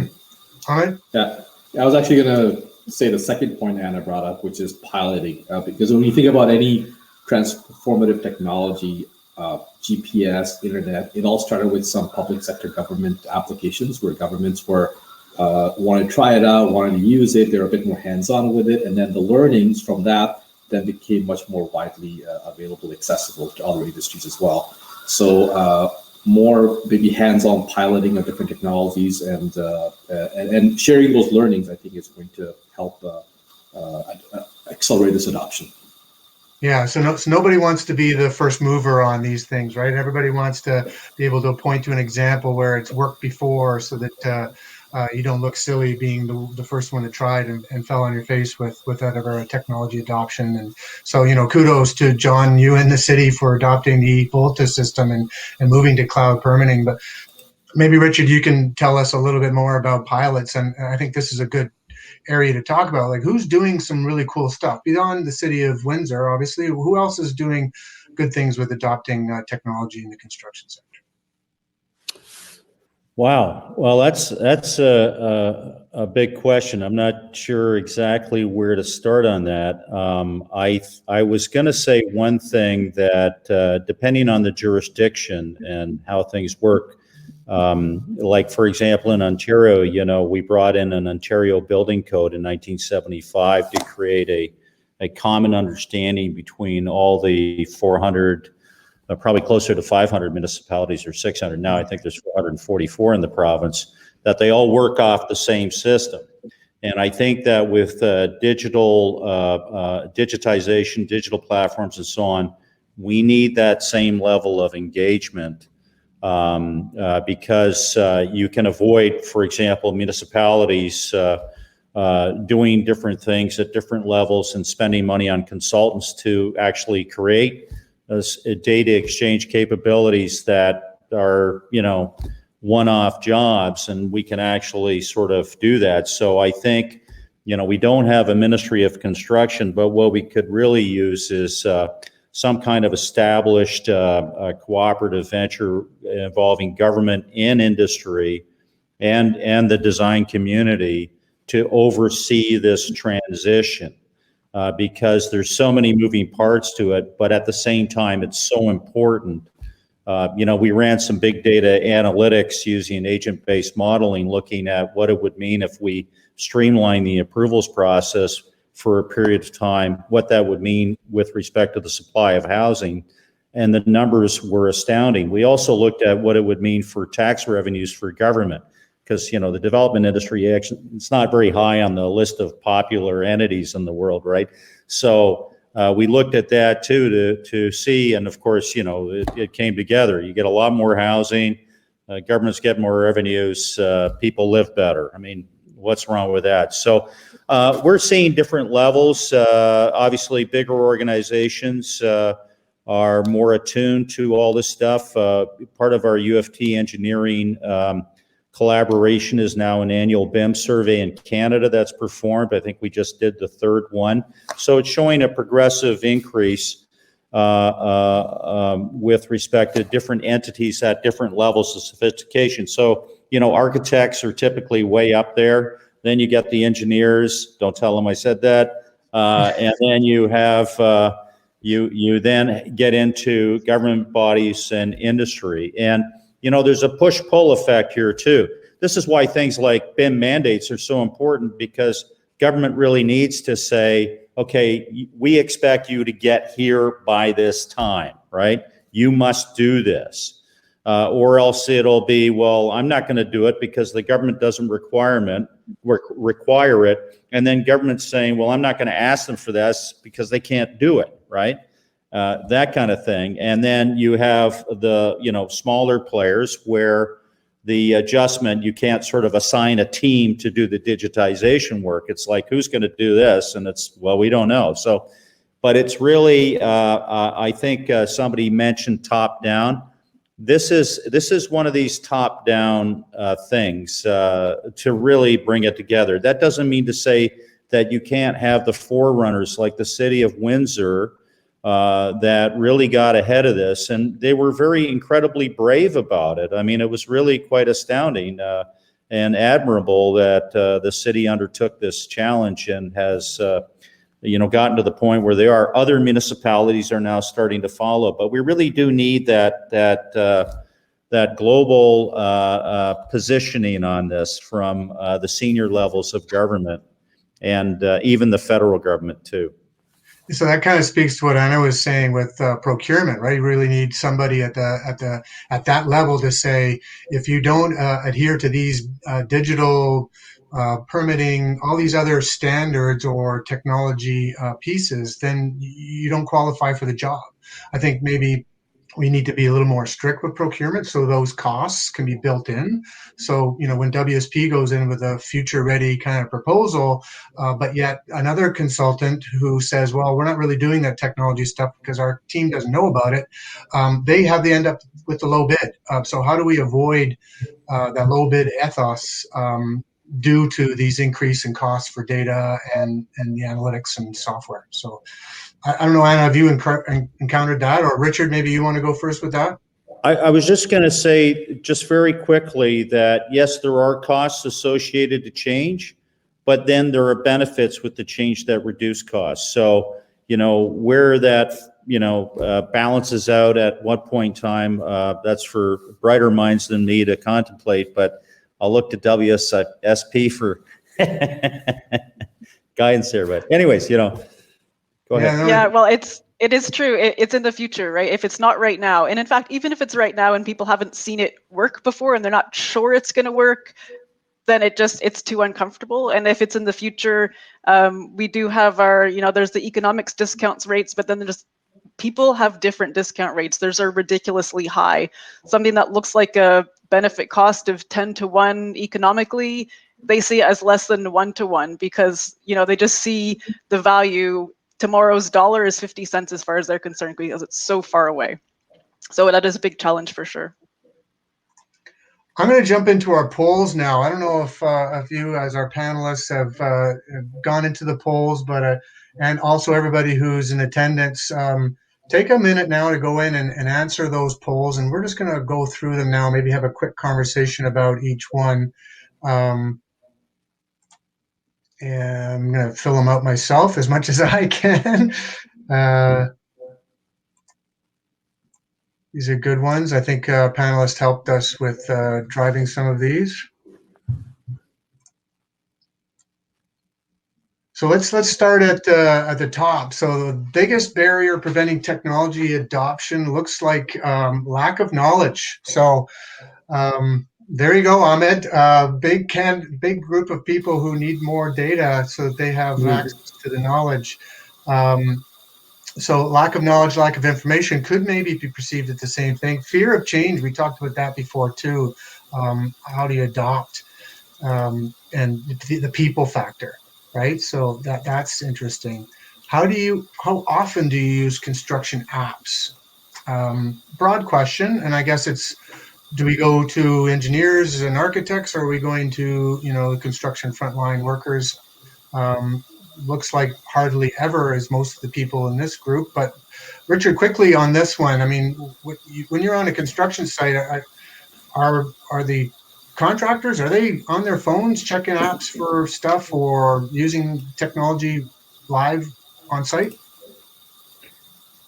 right. Yeah, I was actually going to say the second point Anna brought up, which is piloting, because when you think about any transformative technology, GPS, internet, it all started with some public sector government applications where governments were wanted to try it out, wanted to use it. They were a bit more hands-on with it, and then the learnings from that then became much more widely available, accessible to other industries as well. So more maybe hands-on piloting of different technologies and sharing those learnings, I think, is going to help accelerate this adoption. Yeah, so nobody wants to be the first mover on these things, right? Everybody wants to be able to point to an example where it's worked before, so that you don't look silly being the first one that tried and fell on your face with whatever technology adoption. And so, kudos to John, you and the city for adopting the Volta system and moving to cloud permitting. But maybe, Richard, you can tell us a little bit more about pilots. And I think this is a good area to talk about, like who's doing some really cool stuff beyond the city of Windsor. Obviously, who else is doing good things with adopting technology in the construction sector? Wow. Well, that's a big question. I'm not sure exactly where to start on that. I was going to say one thing that depending on the jurisdiction and how things work, like for example in Ontario, we brought in an Ontario building code in 1975 to create a common understanding between all the 400. Probably closer to 500 municipalities or 600 now. I think there's 444 in the province, that they all work off the same system. And I think that with digitization, digital platforms and so on, we need that same level of engagement because you can avoid, for example, municipalities doing different things at different levels and spending money on consultants to actually create data exchange capabilities that are, one-off jobs, and we can actually sort of do that. So I think, we don't have a Ministry of Construction, but what we could really use is some kind of established cooperative venture involving government and industry and the design community to oversee this transition. Because there's so many moving parts to it, but at the same time, it's so important. We ran some big data analytics using agent-based modeling, looking at what it would mean if we streamline the approvals process for a period of time, what that would mean with respect to the supply of housing. And the numbers were astounding. We also looked at what it would mean for tax revenues for government, because the development industry, it's not very high on the list of popular entities in the world, right? So we looked at that too to see, and of course, it came together. You get a lot more housing, governments get more revenues, people live better. I mean, what's wrong with that? So we're seeing different levels. Obviously, bigger organizations are more attuned to all this stuff. Part of our UFT engineering collaboration is now an annual BIM survey in Canada that's performed. I think we just did the third one. So it's showing a progressive increase with respect to different entities at different levels of sophistication. So, architects are typically way up there. Then you get the engineers, don't tell them I said that. And then you have, you then get into government bodies and industry. And there's a push-pull effect here too. This is why things like BIM mandates are so important, because government really needs to say, okay, we expect you to get here by this time, right? You must do this. Or else it'll be, well, I'm not going to do it because the government doesn't require it. And then government's saying, well, I'm not going to ask them for this because they can't do it, right? That kind of thing. And then you have the, smaller players where the adjustment, you can't sort of assign a team to do the digitization work. It's like, who's going to do this? And it's, well, we don't know. So, but it's really, I think somebody mentioned top down. This is one of these top down things to really bring it together. That doesn't mean to say that you can't have the forerunners like the city of Windsor that really got ahead of this, and they were very incredibly brave about it. I mean, it was really quite astounding and admirable that the city undertook this challenge and has gotten to the point where there are other municipalities are now starting to follow. But we really do need that global positioning on this from the senior levels of government and even the federal government too. So that kind of speaks to what Anna was saying with procurement, right? You really need somebody at that level to say, if you don't adhere to these digital permitting, all these other standards or technology pieces, then you don't qualify for the job. I think maybe we need to be a little more strict with procurement so those costs can be built in. So, when WSP goes in with a future ready kind of proposal, but yet another consultant who says, well, we're not really doing that technology stuff because our team doesn't know about it, they end up with the low bid. So how do we avoid that low bid ethos due to these increase in costs for data and the analytics and software? So I don't know, Anna, have you encountered that? Or Richard, maybe you want to go first with that? I was just going to say, just very quickly, that yes, there are costs associated to change, but then there are benefits with the change that reduce costs. So, where that, balances out at what point in time, that's for brighter minds than me to contemplate, but I'll look to WSP for guidance there. But anyways, go ahead. Yeah, well, it is true. It's in the future, right? If it's not right now, and in fact, even if it's right now and people haven't seen it work before and they're not sure it's going to work, then it's too uncomfortable. And if it's in the future, we do have our, there's the economics discounts rates, but then there's people have different discount rates. Theirs are ridiculously high. Something that looks like a benefit cost of 10-to-1 economically, they see it as less than 1-to-1 because, they just see the value. Tomorrow's dollar is 50 cents as far as they're concerned because it's so far away. So that is a big challenge for sure. I'm going to jump into our polls now. I don't know if you, as our panelists, have gone into the polls, but and also everybody who's in attendance, take a minute now to go in and answer those polls, and we're just going to go through them now. Maybe have a quick conversation about each one. And I'm going to fill them out myself as much as I can. These are good ones. I think panelists helped us with driving some of these. So let's start at the top. So the biggest barrier preventing technology adoption looks like lack of knowledge. So there you go, Ahmed. Big group of people who need more data so that they have access to the knowledge. So lack of knowledge, lack of information could maybe be perceived as the same thing. Fear of change, we talked about that before too. How do you adopt and the people factor, right? So that's interesting. How often do you use construction apps? Broad question, and I guess it's, do we go to engineers and architects, or are we going to, construction frontline workers? Looks like hardly ever as most of the people in this group. But Richard, quickly on this one, I mean, when you're on a construction site, are the contractors, are they on their phones checking apps for stuff or using technology live on site?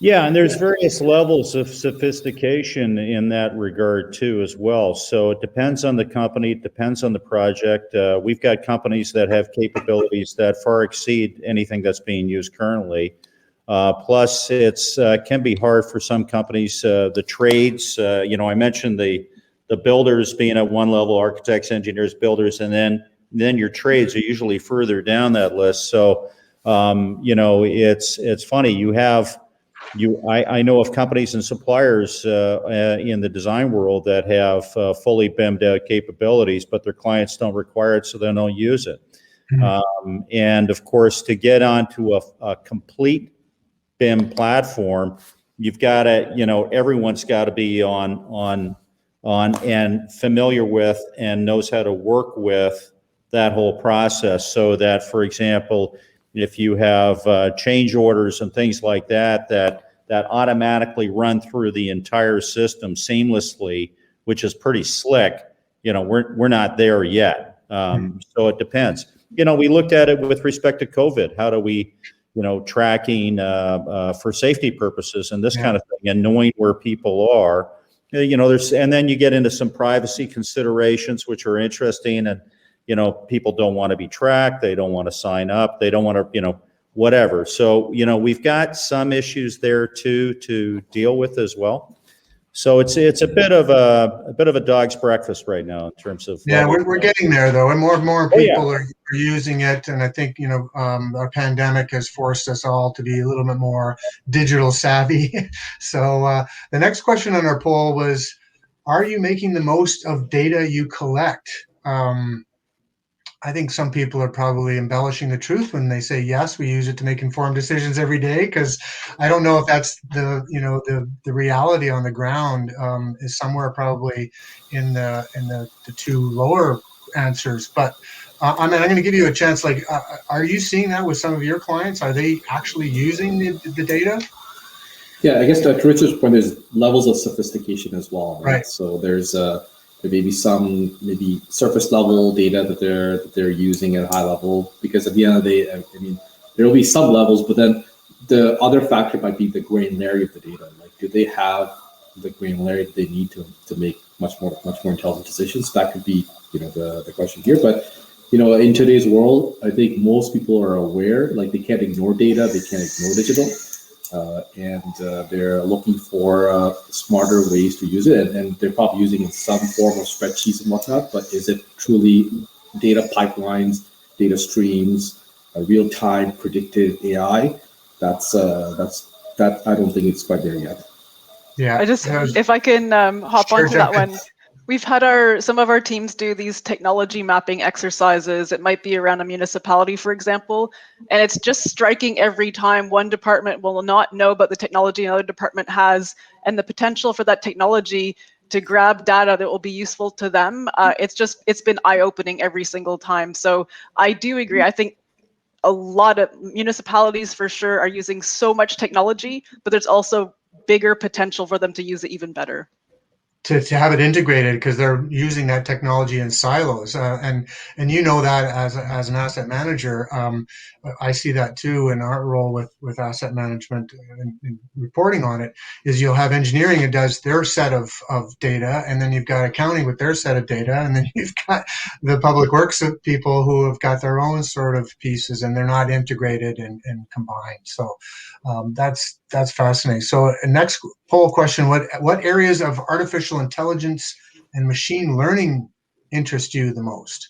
Yeah, and there's various levels of sophistication in that regard too as well. So it depends on the company, it depends on the project. We've got companies that have capabilities that far exceed anything that's being used currently. Plus, it's can be hard for some companies. The trades, I mentioned the builders being at one level, architects, engineers, builders, and then your trades are usually further down that list. So it's funny. I know of companies and suppliers in the design world that have fully BIMmed out capabilities, but their clients don't require it, so they don't use it. Mm-hmm. And of course, to get onto a complete BIM platform, you've got to, everyone's got to be on and familiar with and knows how to work with that whole process, so that, for example, if you have change orders and things like that, that automatically run through the entire system seamlessly, which is pretty slick. We're not there yet. So it depends. We looked at it with respect to COVID. How do we, tracking for safety purposes and this kind of thing, and knowing where people are. And then you get into some privacy considerations, which are interesting. And, people don't want to be tracked. They don't want to sign up. They don't want to, whatever. So, we've got some issues there too to deal with as well. So it's a bit of a dog's breakfast right now in terms of we're getting there though, and more people are using it, and I think our pandemic has forced us all to be a little bit more digital savvy. So the next question on our poll was, are you making the most of data you collect? I think some people are probably embellishing the truth when they say, yes, we use it to make informed decisions every day, because I don't know if that's the reality on the ground. Is somewhere probably in the two lower answers. But I'm going to give you a chance. Like, are you seeing that with some of your clients? Are they actually using the data? Yeah, I guess to Richard's point, there's levels of sophistication as well, right? Right. So there may be some surface level data that they're using at a high level, because at the end of the day, I mean, there will be some levels, but then the other factor might be the granularity of the data. Like, do they have the granularity they need to make much more intelligent decisions? That could be the question here. But in today's world, I think most people are aware, like, they can't ignore data, they can't ignore digital. And they're looking for smarter ways to use it, and they're probably using it in some form of spreadsheets and whatnot. But is it truly data pipelines, data streams, real-time predictive AI? That I don't think it's quite there yet. Yeah, if I can hop onto that one. We've had some of our teams do these technology mapping exercises. It might be around a municipality, for example, and it's just striking every time. One department will not know about the technology another department has, and the potential for that technology to grab data that will be useful to them. It's been eye-opening every single time. So I do agree. I think a lot of municipalities for sure are using so much technology, but there's also bigger potential for them to use it even better. To have it integrated, because they're using that technology in silos, and that as an asset manager, I see that too in our role with asset management and reporting on it. Is you'll have engineering that does their set of data, and then you've got accounting with their set of data, and then you've got the public works people who have got their own sort of pieces, and they're not integrated and combined. So that's fascinating. So next poll question: what areas of artificial intelligence and machine learning interest you the most?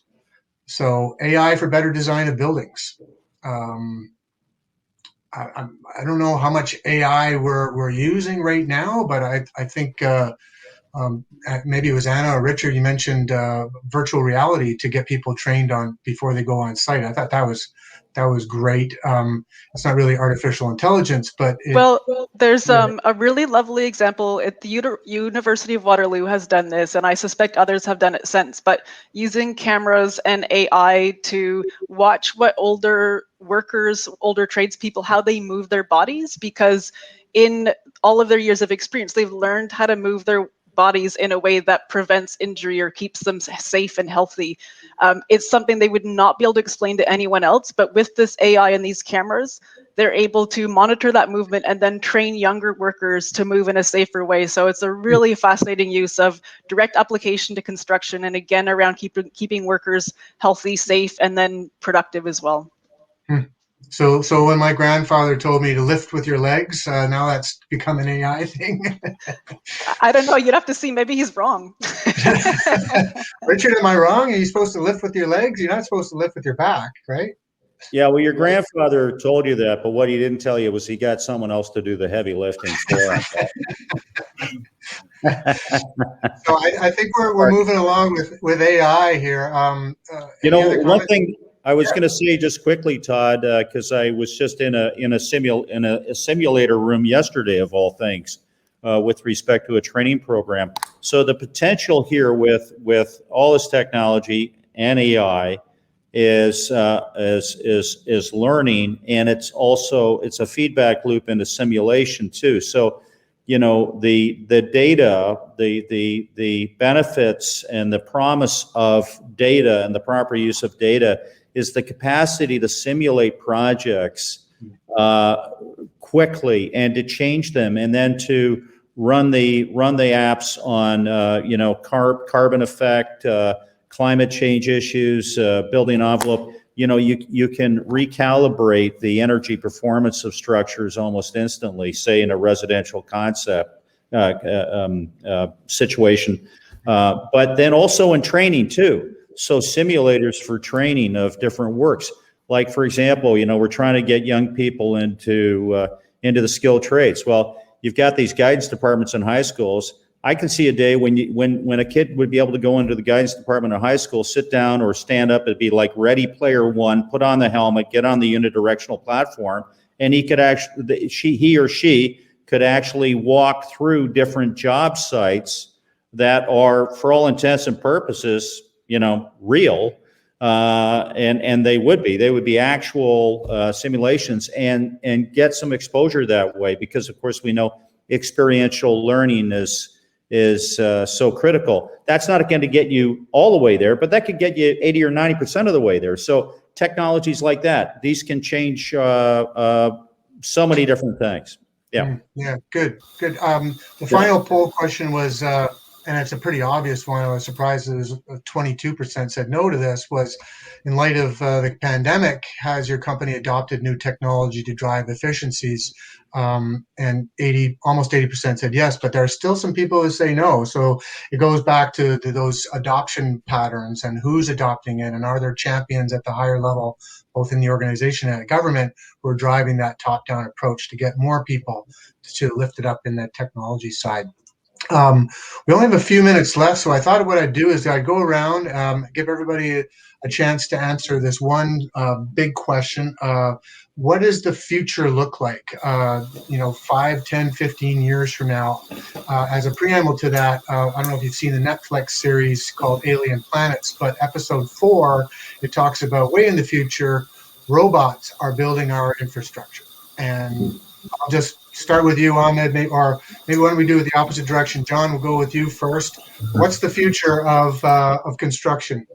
So AI for better design of buildings. I don't know how much AI we're using right now, but I think maybe it was Anna or Richard, you mentioned virtual reality to get people trained on before they go on site. I thought that was great. It's not really artificial intelligence, but there's a really lovely example at the University of Waterloo has done this, and I suspect others have done it since, but using cameras and AI to watch what older workers, older tradespeople, how they move their bodies, because in all of their years of experience, they've learned how to move their bodies in a way that prevents injury or keeps them safe and healthy. It's something they would not be able to explain to anyone else, but with this AI and these cameras, they're able to monitor that movement and then train younger workers to move in a safer way. So it's a really fascinating use of direct application to construction, and again, around keeping workers healthy, safe, and then productive as well. So when my grandfather told me to lift with your legs, now that's become an AI thing. I don't know. You'd have to see. Maybe he's wrong. Richard, am I wrong? Are you supposed to lift with your legs? You're not supposed to lift with your back, right? Yeah, well, your grandfather told you that, but what he didn't tell you was he got someone else to do the heavy lifting for him. So I think we're moving along with AI here. One thing I was going to say just quickly, Todd, because I was just in a simulator room yesterday, of all things, with respect to a training program. So the potential here with all this technology and AI is learning, and it's a feedback loop into simulation too. So, the data, the benefits and the promise of data and the proper use of data is the capacity to simulate projects quickly and to change them, and then to run the apps on carbon effect, climate change issues, building envelope. You can recalibrate the energy performance of structures almost instantly, say in a residential concept situation, but then also in training too. So simulators for training of different works. Like, for example, we're trying to get young people into the skilled trades. Well, you've got these guidance departments in high schools. I can see a day when a kid would be able to go into the guidance department of high school, sit down or stand up. It'd be like Ready Player One, put on the helmet, get on the unidirectional platform, and he or she could actually walk through different job sites that are, for all intents and purposes, real. And they would be actual simulations, and get some exposure that way, because of course we know experiential learning is so critical. That's not going to get you all the way there, but that could get you 80 or 90% of the way there. So technologies like that, these can change so many different things. Yeah. Yeah. Good. The final poll question was, and it's a pretty obvious one. I was surprised that 22% said no to this. Was, in light of the pandemic, has your company adopted new technology to drive efficiencies? And almost 80% said yes, but there are still some people who say no. So it goes back to those adoption patterns and who's adopting it, and are there champions at the higher level, both in the organization and the government, who are driving that top-down approach to get more people to lift it up in the technology side. We only have a few minutes left, so I thought what I'd do is I'd go around, give everybody a chance to answer this one big question. What does the future look like, 5, 10, 15 years from now? As a preamble to that, I don't know if you've seen the Netflix series called Alien Planets, but episode 4, it talks about way in the future, robots are building our infrastructure. And I'll just start with you, Ahmed, or maybe why don't we do it the opposite direction? John, we'll go with you first. What's the future of construction?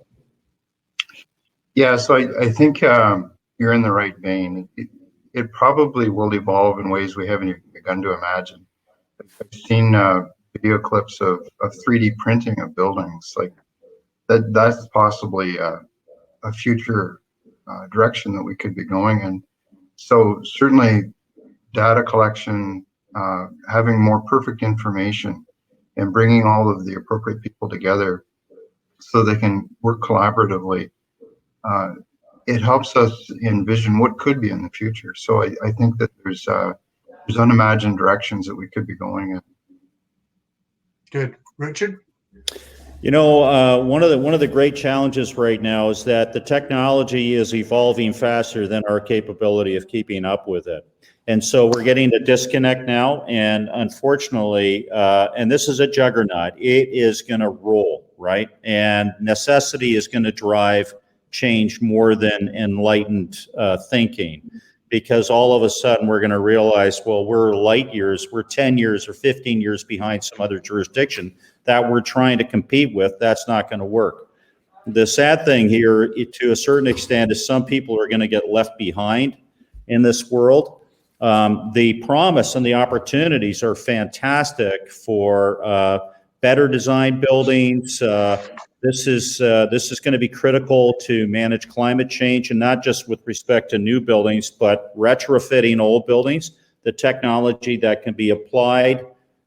Yeah, so I think you're in the right vein. It probably will evolve in ways we haven't even begun to imagine. I've seen video clips of 3D printing of buildings. Like that's possibly a future direction that we could be going in. So certainly data collection, having more perfect information, and bringing all of the appropriate people together so they can work collaboratively. It helps us envision what could be in the future. So I think that there's unimagined directions that we could be going in. Good. Richard? One of the great challenges right now is that the technology is evolving faster than our capability of keeping up with it. And so we're getting a disconnect now, and unfortunately, and this is a juggernaut, it is going to roll, right? And necessity is going to drive change more than enlightened thinking, because all of a sudden we're going to realize, well, we're light years, we're 10 years or 15 years behind some other jurisdiction that we're trying to compete with. That's not going to work. The sad thing here, to a certain extent, is some people are going to get left behind in this world. The promise and the opportunities are fantastic for better designed buildings. This is going to be critical to manage climate change, and not just with respect to new buildings, but retrofitting old buildings. The technology that can be applied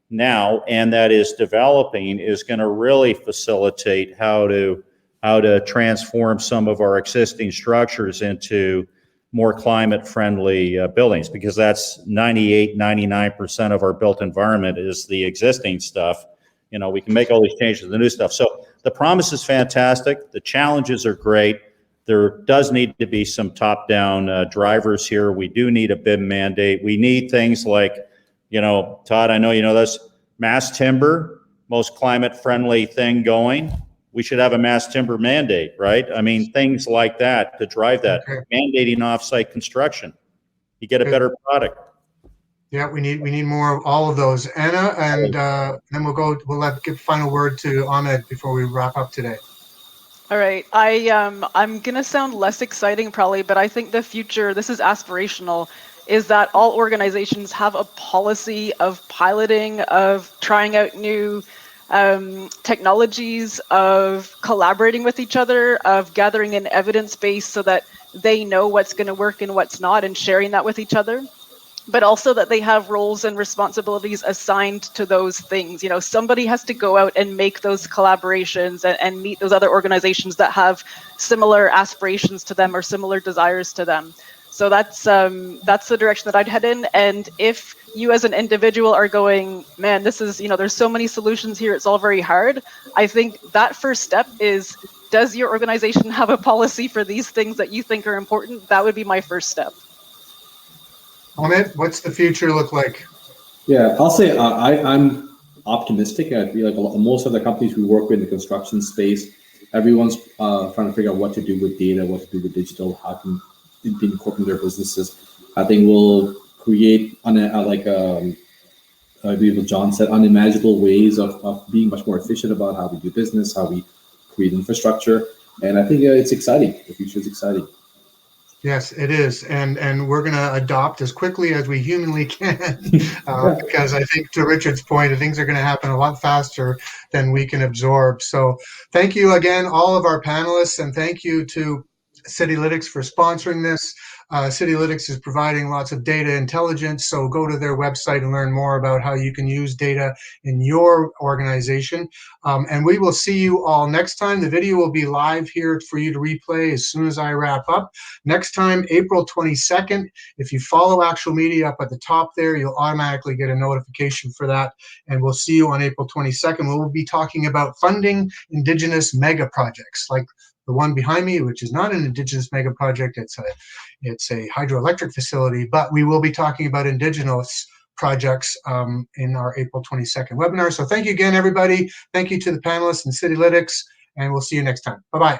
now and that is developing is going to really facilitate how to transform some of our existing structures into more climate friendly buildings, because that's 99% of our built environment is the existing stuff. We can make all these changes to the new stuff. So the promise is fantastic. The challenges are great. There does need to be some top-down drivers here. We do need a BIM mandate. We need things like, Todd, I know you know this, mass timber, most climate friendly thing going. We should have a mass timber mandate, right? I mean, things like that to drive that. Okay. Mandating off-site construction. You get a Good. better product. Yeah, we need more of all of those. Anna, and then we'll give final word to Ahmed before we wrap up today. All right. I'm gonna sound less exciting probably, but I think the future, this is aspirational, is that all organizations have a policy of piloting, of trying out new technologies, of collaborating with each other, of gathering an evidence base so that they know what's going to work and what's not, and sharing that with each other. But also that they have roles and responsibilities assigned to those things. You know, somebody has to go out and make those collaborations and meet those other organizations that have similar aspirations to them or similar desires to them. So that's the direction that I'd head in. And if you as an individual are going, man, this is, there's so many solutions here, it's all very hard. I think that first step is, does your organization have a policy for these things that you think are important? That would be my first step. Ahmed, what's the future look like? Yeah, I'll say I'm optimistic. I feel like most of the companies we work with in the construction space, everyone's trying to figure out what to do with data, what to do with digital, how can it incorporate their businesses. I think we'll create, like I believe what John said, unimaginable ways of being much more efficient about how we do business, how we create infrastructure. And I think it's exciting. The future is exciting. Yes, it is, and we're going to adopt as quickly as we humanly can, because I think, to Richard's point, things are going to happen a lot faster than we can absorb. So thank you again, all of our panelists, and thank you to Citylytics for sponsoring this. Citylytics is providing lots of data intelligence, so go to their website and learn more about how you can use data in your organization. And we will see you all next time. The video will be live here for you to replay as soon as I wrap up. Next time, April 22nd. If you follow Actual Media up at the top there, you'll automatically get a notification for that. And we'll see you on April 22nd. We'll be talking about funding Indigenous mega projects, like the one behind me, which is not an Indigenous mega project. It's a hydroelectric facility, but we will be talking about Indigenous projects in our April 22nd webinar. So thank you again, everybody. Thank you to the panelists and Citylytics, and we'll see you next time. Bye-bye.